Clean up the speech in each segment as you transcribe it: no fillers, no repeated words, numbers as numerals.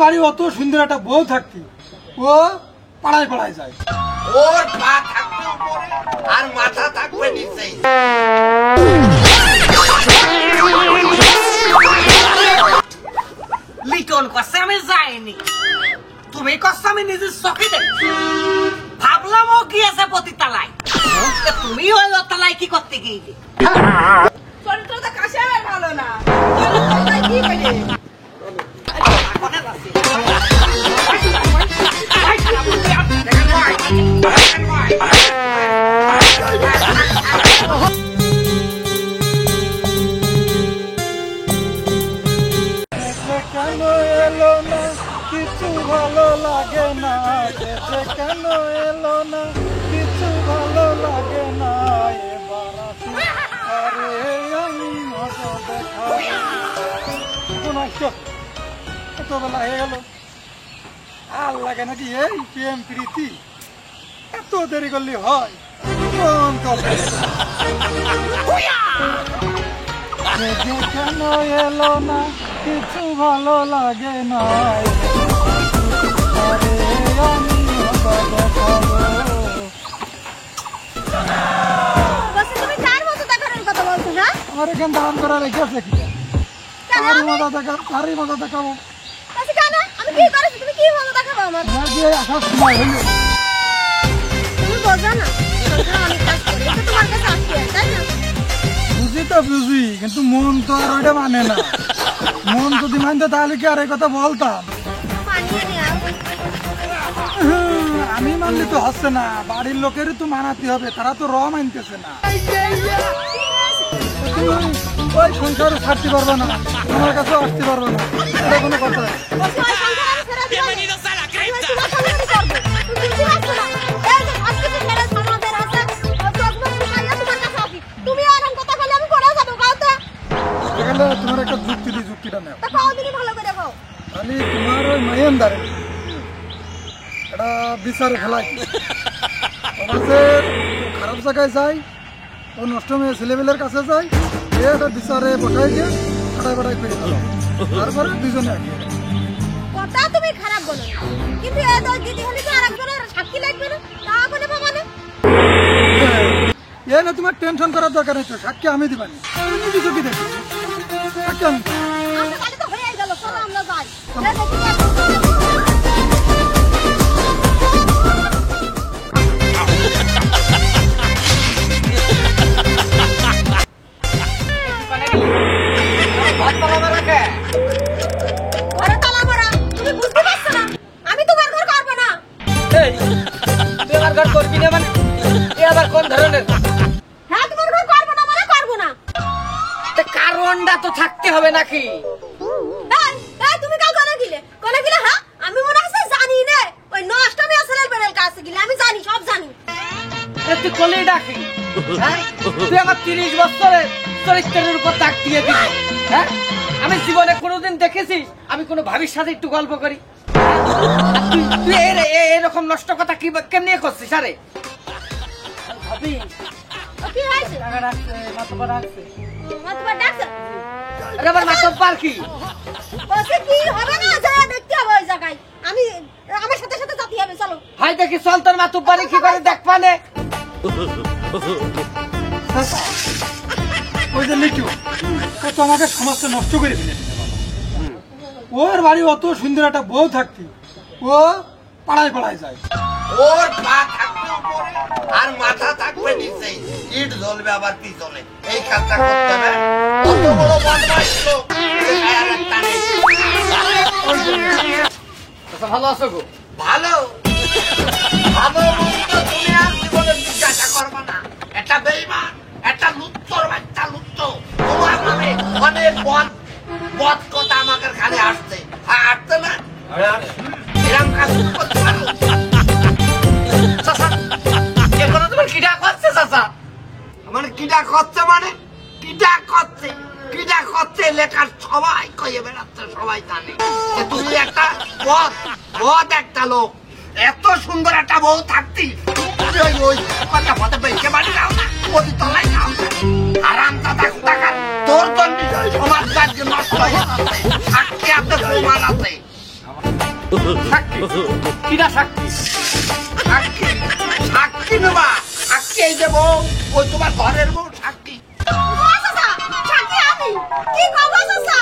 বাড়ি অত সুন্দর একটা বউ থাকতি ও পাড়ায় পাড়ায় যায়। ওর পা থাকবে উপরে আর মাথা থাকবে নিচে। লিটন কষ্ট আমি যাইনি, তুমি কষ্ট আমি নিজের চোখে দেখছি। ভাবলাম ও গিয়েছে প্রতি তালায়, তুমি ওই তালায় কি করতে গিয়ে? চরিত্রটা কাছে ভালো না, কি করে কেন এলো না কিছু ভালো লাগে না, কেন এলো না কিছু ভালো লাগে না, এবার আরে আমি মজা দেখাই। এতবেলা হয়ে গেল আর লাগে নাকি এই প্রেম প্রীতি? এত দেরি করলে হয়? কেন এলো না কিছু ভালো লাগে না, আরে আমি আমার এখানে দাম করা রেখেছে কি? তারই মজা দেখাবো। আসার সময় হইল বুঝি তো বুঝি, কিন্তু মন তো আর ওইটা মানে না। মন যদি মানতো তাহলে কি আর এই কথা বলতাম? আমি মানলে তো হচ্ছে না, বাড়ির লোকেরই তো মানাতে হবে, তারা তো মানতেছে না। ওই সংসার ছাড়তে পারবো না, আমার কাছেও আসতে পারবো না, এটা কোনো কথা না। তোমার একটা যুক্তি দিই, যুক্তিটা নেও। আমি তোমার ওই মাইয়ান দাঁড়ে এটা বিচারে ফেলাই সমাজের খারাপ জায়গায় যাই, ও নষ্ট মেয়ে ছেলেবেলের কাছে যাই, এটা বিচারে বসাই দিয়ে ফাটাই ফাটাই করে ফেলো, তারপরে দুজনে আগে কথা তুমি খারাপ বলো, কিন্তু এ দল দিদি হলে কি আরেকজনের সাক্ষী লাগবে না? তা বলে বাবা না এ না, তোমার টেনশন করার দরকার নেই তো, সাক্ষী আমি দিবানি, তুমি নিজে চোখে দেখি সাক্ষী আমি। আমরা তো হয়ে গেল, চলো আমরা যাই। আমি তোমার ঘর করবো না। তুই আমার ঘর করবি না মানে? এ আবার কোন ধরনের? হ্যাঁ, তোমার ঘর করবো না মানে করবো না। কারণটা তো থাকতে হবে নাকি? তুমি কাল কোনে গিলে? হ্যাঁ, আমি মনে হচ্ছে জানি না, ওই নষ্টমী আসলে বেরেল কাছে গিলে আমি জানি, সব জানি। তুই কলেই ডাকি, হ্যাঁ? তুই আমার 30 বছরের চরিত্রের উপর তাক দিয়ে দিবি, হ্যাঁ? আমি জীবনে কোনোদিন দেখেছিস আমি কোনো ভাবির সাথে একটু গল্প করি? তুই এরকম নষ্ট কথা কি কেমনি করছিস? আরে ভাবি কি হয়েছে? মাতবার ডাকছে। মাতবার ডাকছে? আরে আবার মাতবার কি? ওসে কি হবে না, যা দেখতে হবে ওই জায়গায়। আমি আমার সাথে সাথে যেতে হবে, চলো। হাই দেখি চল তোর মাতব্বারে কি করে দেখ পানে। ওই যে লিটু ও তো আমাকে সমাজটা নষ্ট করে দিলে। ওর বাড়ি অত সুন্দর একটা বউ থাকতি ও পাড়ায় পাড়ায় যায়। ওর পা থাকবে উপরে আর মাথা থাকবে নিচে, ইট জ্বলবে আবার পিছনে। এই কাজটা করতে হবে। কত বড় বদমাইশ লোক, ভালো আছো গো? ভালো ভালো মন্দ তুমি আর জীবনে জিজ্ঞাসা করবে না। একটা বেঈমান, একটা লুচ্চর বাচ্চা লুচ্চ, তোমার নামে অনেক বদ কথা আমাকে খালি আসছে। আসছে না এরকম কাজ করতে পারো? তোমার কিডা করছে চাচা? মানে কিডা করছে মানে কিডা করছে লেখার সবাই কয়ে বেড়াচ্ছে, সবাই জানে যে তুমি একটা বদ একটা লোক। এত সুন্দর একটা বউ থাকতি তুমি ওই কথা পথে বেঁচে বাড়ি যাও না, প্রতি তলায় যাও না। আরাম দাদা টাকা তোর জন্য সমাজ কার্য নষ্ট হয়ে যাচ্ছে। সাক্ষী আপনার প্রমাণ আছে। সাক্ষী কিনা সাক্ষী সাক্ষী সাক্ষী নেবা সাক্ষী এই দেবো ওই তোমার ঘরের বউ সাক্ষী চাচা সাক্ষী আমি কি কবা চাচা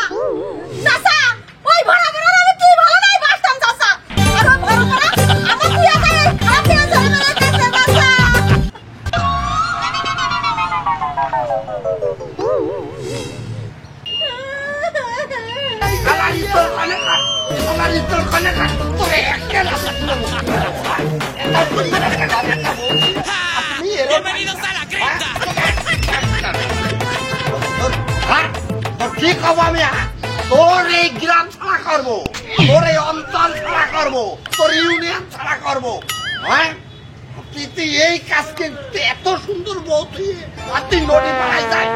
চাচা ওই ভরা ভরা আমি কি ভালো নাই বাসতাম চাচা আর ওই ভরা ভরা আমার কি আছে খারাপ হয়ে যাবে না চাচা আমার ইতর কনে খাট তোরে একেলা কি কব আমি তোর এই গ্রাম ছাড়া করবো তোর এই অঞ্চল ছাড়া করবো তোর ইউনিয়ন ছাড়া করবো হ্যাঁ তুই এই কাজকে এত সুন্দর বউ তুই আর তুই নদী পাড়াই যায়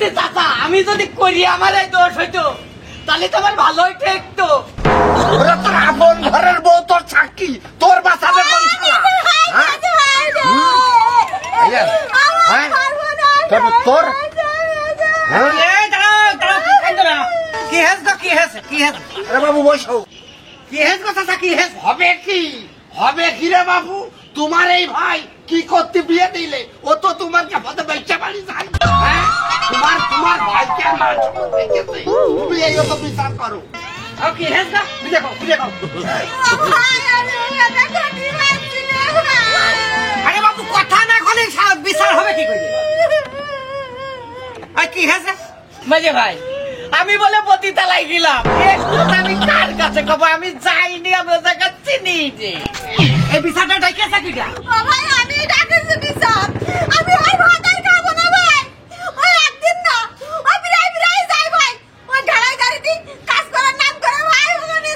চাচা আমি যদি করি আমার এই দোষ হইতো তাহলে তো আমার ভালোই ঠেকতো ওরা তোর আপন ঘরের বউ তোর সাক্ষী তোর বাঁচাবে কোন শালা? হ্যাঁ? তোর কি হেস গো কি হেস কি হেস আরে বাবু বসো কি হেস গো চাচা কি হেস হবে কি রে বাবু তোমার এই ভাই কি করতে বিয়ে দিলে ও তো তোমার কাছে বেঁচে বাড়ি যায় হ্যাঁ তোমার ভাইকে মান সম্মান দেখেছে তুমি এই তো বিচার করো আর কি হেস গো দেখো আরে বাবু কথা না কলে বিচার হবে কি করে আর কি হেস মাঝে ভাই আমি বলে পতিতালাই গেলাম আমি কার কাছে কব আমি যাইনি আমি জায়গা চিনি যে এই বিচারটা ডাইকেছে কিটা ভাই আমি ডাকেছি বিচার আমি আর ভাতাই খাবো না ভাই ওই একদিন না ওই বিরাই যাই ভাই ওই ঢালাই গাড়িতে কাজ করার নাম করে ভাই মনে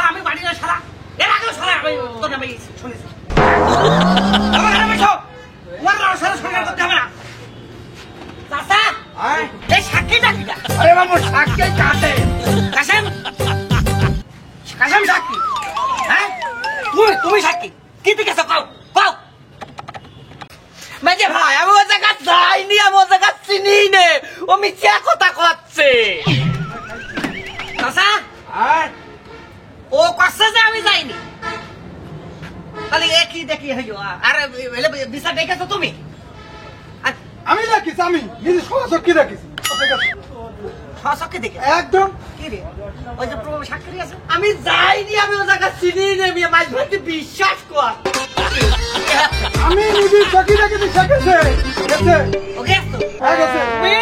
আমি বাড়ি না সারা এর আগেও সারা তোর নামে শুনেছি আরে বাবু সাক্ষী কাটে তুমি সাক্ষী কি দেখেছো কাউ কাউ মাঝে ভাই আমি ও জায়গা যাইনি আমি ও জায়গা চিনি নে ও মিথ্যা কথা করছে ও করছে যে আমি যাইনি তাহলে এ কি দেখি হইল আর বিচার দেখেছো তুমি আমি দেখিস আমি নিজে সরাসরি কি দেখিস সশক্তি দেখে একদম কি রে ওই যে প্রভু সাক্ষী আছে আমি যাইনি আমি ও জায়গা চিনি নে মেয়ে মাঝ ভাইতে বিশ্বাস কর আমি নিজে চকি দেখেছি শেখেছে গেছে ওকে গেছে তুমি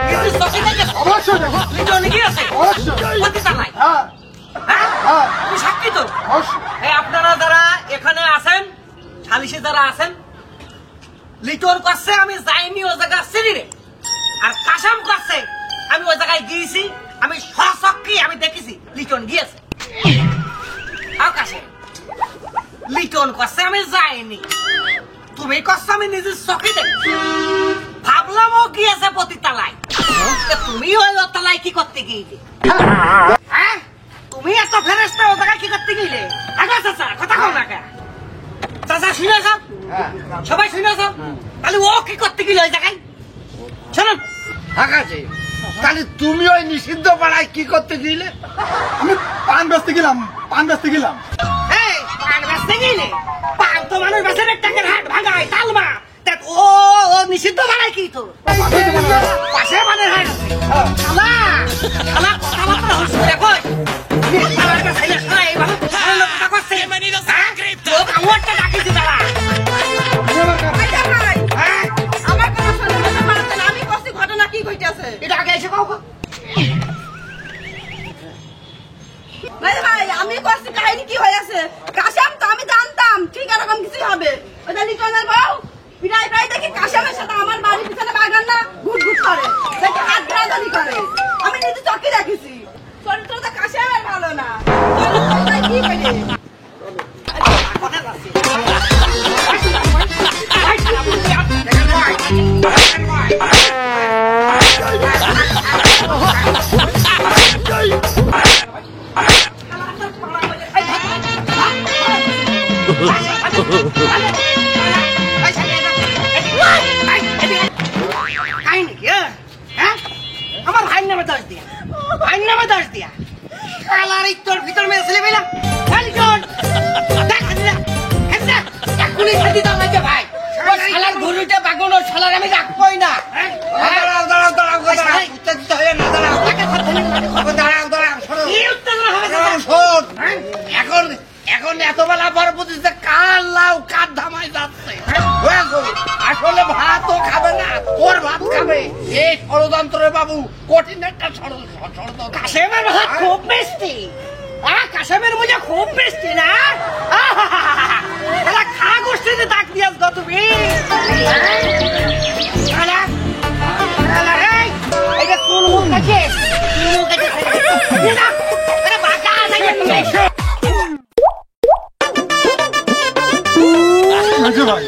কিছু সশক্তি দেখে অবশ্যই দেখো লিটন কি আছে অবশ্যই কত চালাই হ্যাঁ হ্যাঁ হ্যাঁ তুমি সাক্ষী তো অবশ্যই এই আপনারা যারা এখানে আছেন সালিশে যারা আছেন লিটন করছে আমি যাইনি ও জায়গা চিনি রে আর কাসাম করছে আমি ওই জায়গায় গিয়েছি আমি সশক্তি আমি দেখেছি লিটন গিয়েছে আকাশে লিটন করছে আমি যাইনি তুমি করছো আমি নিজের চোখে দেখি ভাবলাম ও গিয়েছে পতিতালায় তুমি ওই তলায় কি করতে গিয়েছিলে হ্যাঁ তুমি এত ফেরেস্তা ও জায়গায় কি করতে গিয়েছিলে আগে চাচা কথা কও না কে চাচা শুনেছ সবাই শুনেছ তাহলে ও কি করতে গেল ওই জায়গায় শুনুন আছে তাহলে তুমি ওই নিষিদ্ধ পাড়ায় কি করতে দিলে আমি পান বেচতে গেলাম এই পান বেচতে গেলে পান তো মানুষ বেচে টাকার হাট ভাঙায় তালমা ও ও নিষিদ্ধ বানায় কি তো পাশে মানে হাট খালা খালা কথাবার্তা হচ্ছে দেখো আমার কাছে ছেলে এইভাবে কথা করছে লোক আমারটা ডাকিছি তারা আমার কথা শুনতে পারছেন না আমি কষ্ট ঘটনা কি কইতাছে এটা আগে এসে কাউ ভাই আমি কষ্ট কাহিনী কি হয়েছে কাশাম তো আমি জানতাম ঠিক এরকম কিছু হবে ওটা লিটনের বউ বিরাই ভাই দেখি কাশামের সাথে আমার বাড়ির পিছনে বাগান না ঘুট ঘুট করে দেখি হাত ধরাধরি করে আমি নিজে চোখে দেখেছি চরিত্রটা কাশামের ভালো না চরিত্রটা কি করে কথা দোষ দিয়া শালার তোর ভিতর মেয়ে ছেলে পেলাম লিটন দেখা দিলা এখনই শান্তি দাও লাগে ভাই ওই শালার গরুটা বাগন ওর শালার আমি রাখবই না দাঁড়াও উত্তেজিত হয়ে না দাঁড়াও শোনো। কি উত্তেজনা হবে চাচা? শোন, এখন এত বেলা পর বুঝিস কার লাউ কার ধামায় যাচ্ছে আসলে ভাতও খাবে না ওর ভাত খাবে এই ষড়যন্ত্রের বাবু কঠিন একটা ষড়যন্ত্র কাশেমের ভাত খুব মিষ্টি কাশেমের মজা খুব মিষ্টি না এলা খা গোষ্ঠীতে ডাক দিয়াস গো তুমি এটা কোন মুখ আছে বাঁকা আছে আচ্ছা ভাই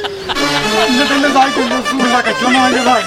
আপনি তাহলে যাই করবো চুল লাগাচ্ছ না আগে ভাই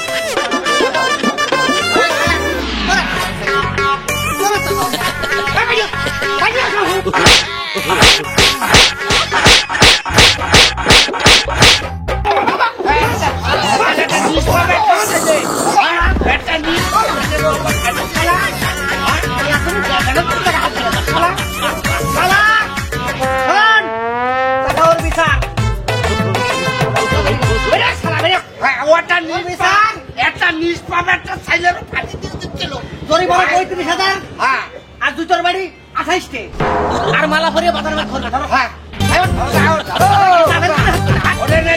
একটা নিষ্পাপ একটা ছেলের ফাঁসি দিয়ে দিচ্ছিল তোরই বড় 35,000 হ্যাঁ আর দুই তোর বাড়ি 28টে আর মালা পরিয়ে বাজার মধ্যে খোঁজা ধরো হ্যাঁ ওরে নে